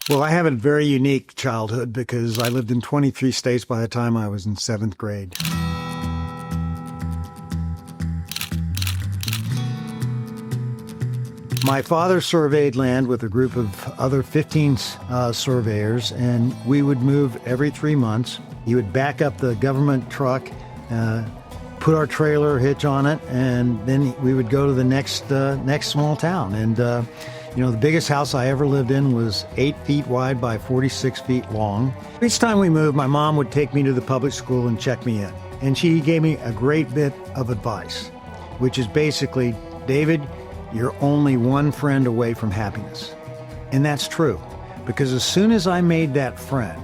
Well, I have a very unique childhood because I lived in 23 states by the time I was in seventh grade. My father surveyed land with a group of other 15 surveyors, and we would move every 3 months. He would back up the government truck, put our trailer hitch on it, and then we would go to the next small town. And the biggest house I ever lived in was 8 feet wide by 46 feet long. Each time we moved, my mom would take me to the public school and check me in. And she gave me a great bit of advice, which is basically, David, you're only one friend away from happiness. And that's true, because as soon as I made that friend,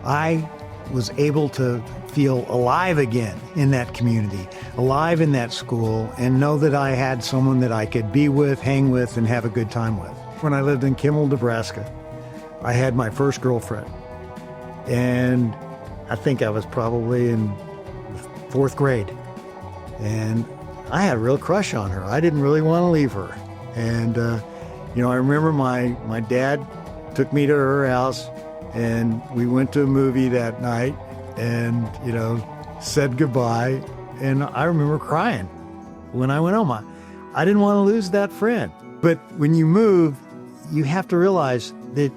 I was able to feel alive again in that community, alive in that school, and know that I had someone that I could be with, hang with, and have a good time with. When I lived in Kimmel, Nebraska, I had my first girlfriend. And I think I was probably in fourth grade. And I had a real crush on her. I didn't really want to leave her. And, I remember my dad took me to her house, and we went to a movie that night and, said goodbye. And I remember crying when I went home. I didn't want to lose that friend. But when you move, you have to realize that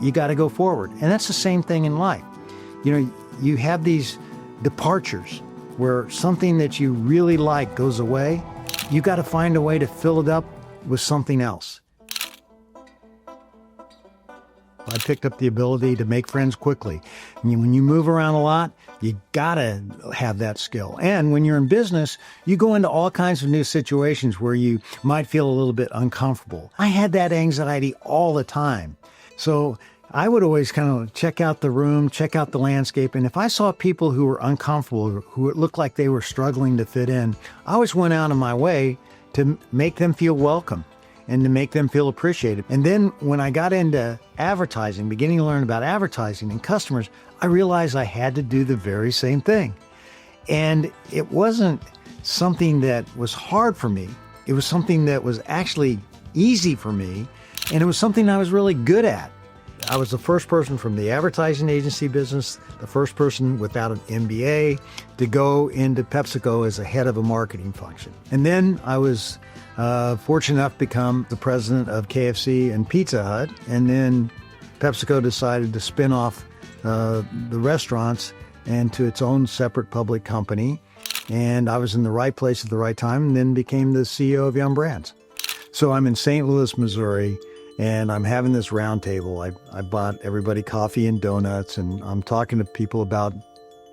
you got to go forward. And that's the same thing in life. You have these departures where something that you really like goes away. You got to find a way to fill it up with something else. I picked up the ability to make friends quickly. When you move around a lot, you gotta have that skill. And when you're in business, you go into all kinds of new situations where you might feel a little bit uncomfortable. I had that anxiety all the time. So I would always kind of check out the room, check out the landscape. And if I saw people who were uncomfortable, who looked like they were struggling to fit in, I always went out of my way to make them feel welcome and to make them feel appreciated. And then when I got into advertising, beginning to learn about advertising and customers, I realized I had to do the very same thing. And it wasn't something that was hard for me. It was something that was actually easy for me. And it was something I was really good at. I was the first person from the advertising agency business, the first person without an MBA to go into PepsiCo as a head of a marketing function. And then I was fortunate enough to become the president of KFC and Pizza Hut. And then PepsiCo decided to spin off the restaurants and to its own separate public company. And I was in the right place at the right time and then became the CEO of Yum Brands. So I'm in St. Louis, Missouri, and I'm having this round table. I bought everybody coffee and donuts, and I'm talking to people about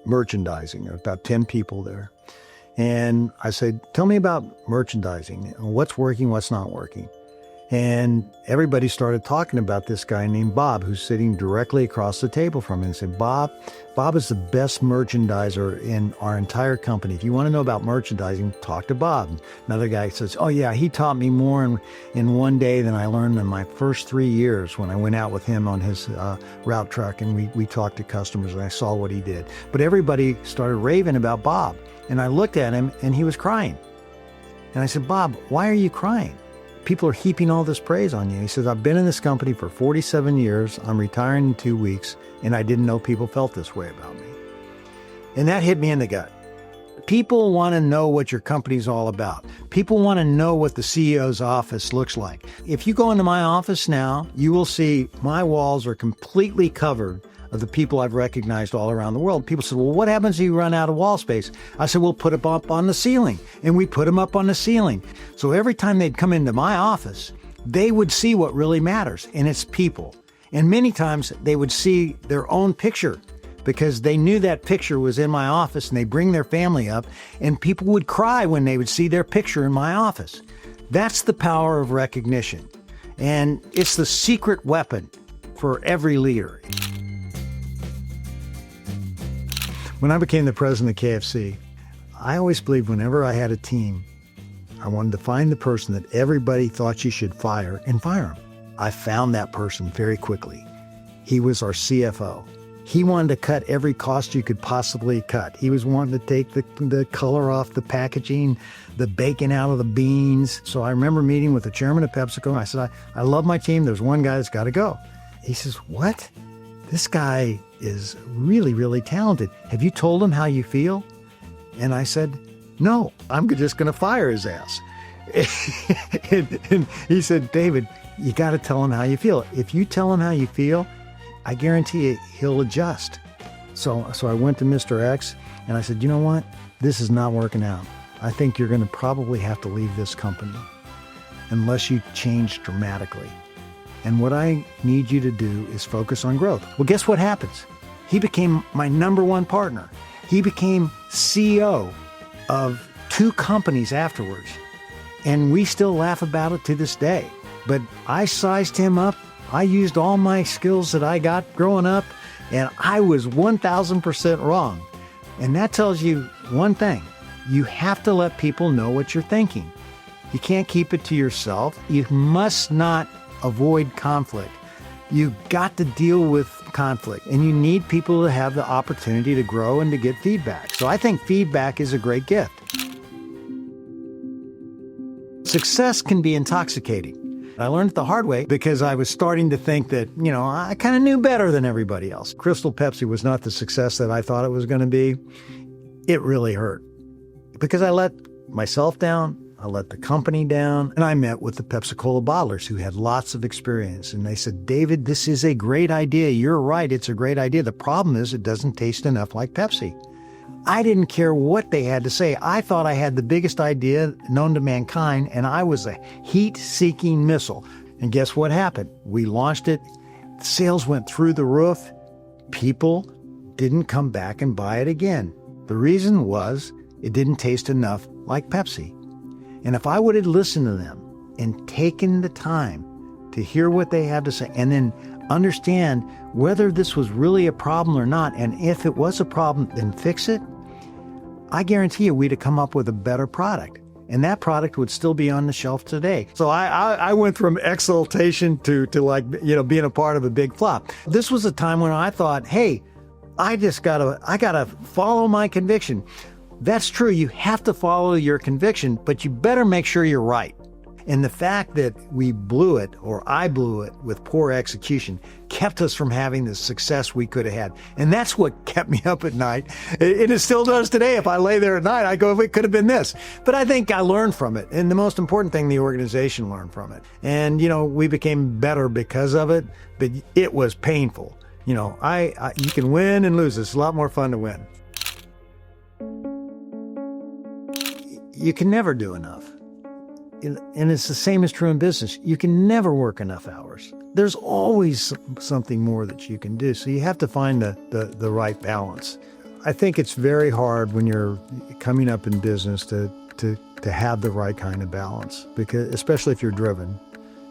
merchandising. There are about 10 people there. And I said, tell me about merchandising. What's working, what's not working? And everybody started talking about this guy named Bob, who's sitting directly across the table from me. And said, Bob is the best merchandiser in our entire company. If you want to know about merchandising, talk to Bob. Another guy says, oh yeah, he taught me more in one day than I learned in my first 3 years when I went out with him on his route truck and we talked to customers and I saw what he did. But everybody started raving about Bob. And I looked at him and he was crying. And I said, Bob, why are you crying? People are heaping all this praise on you. He says, I've been in this company for 47 years. I'm retiring in 2 weeks, and I didn't know people felt this way about me. And that hit me in the gut. People want to know what your company's all about. People want to know what the CEO's office looks like. If you go into my office now, you will see my walls are completely covered of the people I've recognized all around the world. People said, well, what happens if you run out of wall space? I said, we'll put them up on the ceiling. And we put them up on the ceiling. So every time they'd come into my office, they would see what really matters, and it's people. And many times they would see their own picture because they knew that picture was in my office, and they bring their family up, and people would cry when they would see their picture in my office. That's the power of recognition. And it's the secret weapon for every leader. When I became the president of KFC, I always believed whenever I had a team, I wanted to find the person that everybody thought you should fire and fire him. I found that person very quickly. He was our CFO. He wanted to cut every cost you could possibly cut. He was wanting to take the color off the packaging, the bacon out of the beans. So I remember meeting with the chairman of PepsiCo, and I said, I love my team. There's one guy that's got to go. He says, what? This guy is really, really talented. Have you told him how you feel? And I said, no, I'm just going to fire his ass. and he said, David, you got to tell him how you feel. If you tell him how you feel, I guarantee you he'll adjust. So I went to Mr. X and I said, you know what? This is not working out. I think you're going to probably have to leave this company unless you change dramatically. And what I need you to do is focus on growth. Well, guess what happens? He became my number one partner. He became CEO of 2 companies afterwards. And we still laugh about it to this day. But I sized him up. I used all my skills that I got growing up, and I was 1,000% wrong. And that tells you one thing. You have to let people know what you're thinking. You can't keep it to yourself. You must not avoid conflict. You got to deal with conflict, and you need people to have the opportunity to grow and to get feedback. So I think feedback is a great gift. Success can be intoxicating. I learned it the hard way because I was starting to think that, I kind of knew better than everybody else. Crystal Pepsi was not the success that I thought it was going to be. It really hurt because I let myself down. I let the company down, and I met with the Pepsi-Cola bottlers who had lots of experience. And they said, David, this is a great idea. You're right. It's a great idea. The problem is it doesn't taste enough like Pepsi. I didn't care what they had to say. I thought I had the biggest idea known to mankind, and I was a heat-seeking missile. And guess what happened? We launched it. Sales went through the roof. People didn't come back and buy it again. The reason was it didn't taste enough like Pepsi. And if I would have listened to them and taken the time to hear what they had to say and then understand whether this was really a problem or not, and if it was a problem, then fix it, I guarantee you we'd have come up with a better product. And that product would still be on the shelf today. So I went from exaltation to being a part of a big flop. This was a time when I thought, hey, I gotta follow my conviction. That's true. You have to follow your conviction, but you better make sure you're right. And the fact that we blew it, or I blew it with poor execution, kept us from having the success we could have had. And that's what kept me up at night. And it still does today. If I lay there at night, I go, it could have been this. But I think I learned from it. And the most important thing, the organization learned from it. And, we became better because of it, but it was painful. You can win and lose. It's a lot more fun to win. You can never do enough. And it's the same is true in business. You can never work enough hours. There's always something more that you can do. So you have to find the right balance. I think it's very hard when you're coming up in business to have the right kind of balance, because especially if you're driven.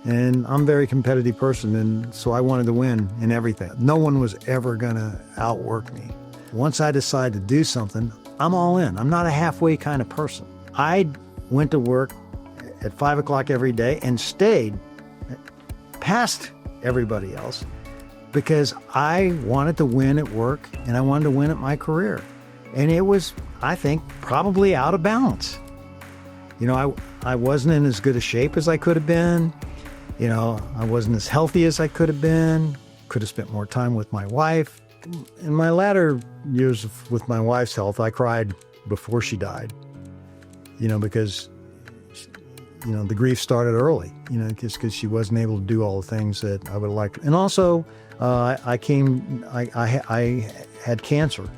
And I'm a very competitive person, and so I wanted to win in everything. No one was ever going to outwork me. Once I decide to do something, I'm all in. I'm not a halfway kind of person. I went to work at 5 o'clock every day and stayed past everybody else because I wanted to win at work and I wanted to win at my career. And it was, I think, probably out of balance. I wasn't in as good a shape as I could have been. I wasn't as healthy as I could have been. Could have spent more time with my wife. In my latter years with my wife's health, I cried before she died, because the grief started early, just because she wasn't able to do all the things that I would like. And also, I had cancer.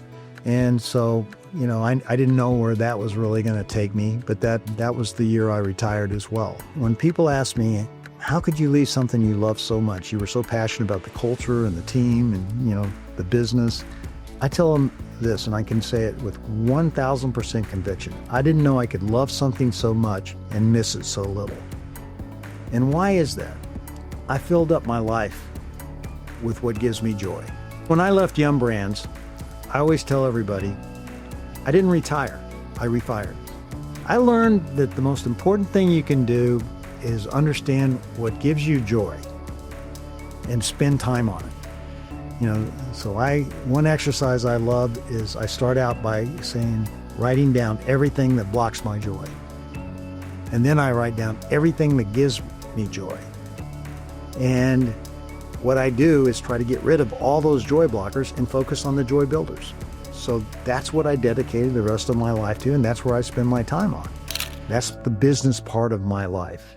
And so, I didn't know where that was really going to take me, but that was the year I retired as well. When people ask me, how could you leave something you love so much? You were so passionate about the culture and the team and, the business. I tell them this, and I can say it with 1,000% conviction. I didn't know I could love something so much and miss it so little. And why is that? I filled up my life with what gives me joy. When I left Yum Brands, I always tell everybody, I didn't retire, I refired. I learned that the most important thing you can do is understand what gives you joy and spend time on it. So one exercise I love is I start out by writing down everything that blocks my joy. And then I write down everything that gives me joy. And what I do is try to get rid of all those joy blockers and focus on the joy builders. So that's what I dedicated the rest of my life to, and that's where I spend my time on. That's the business part of my life.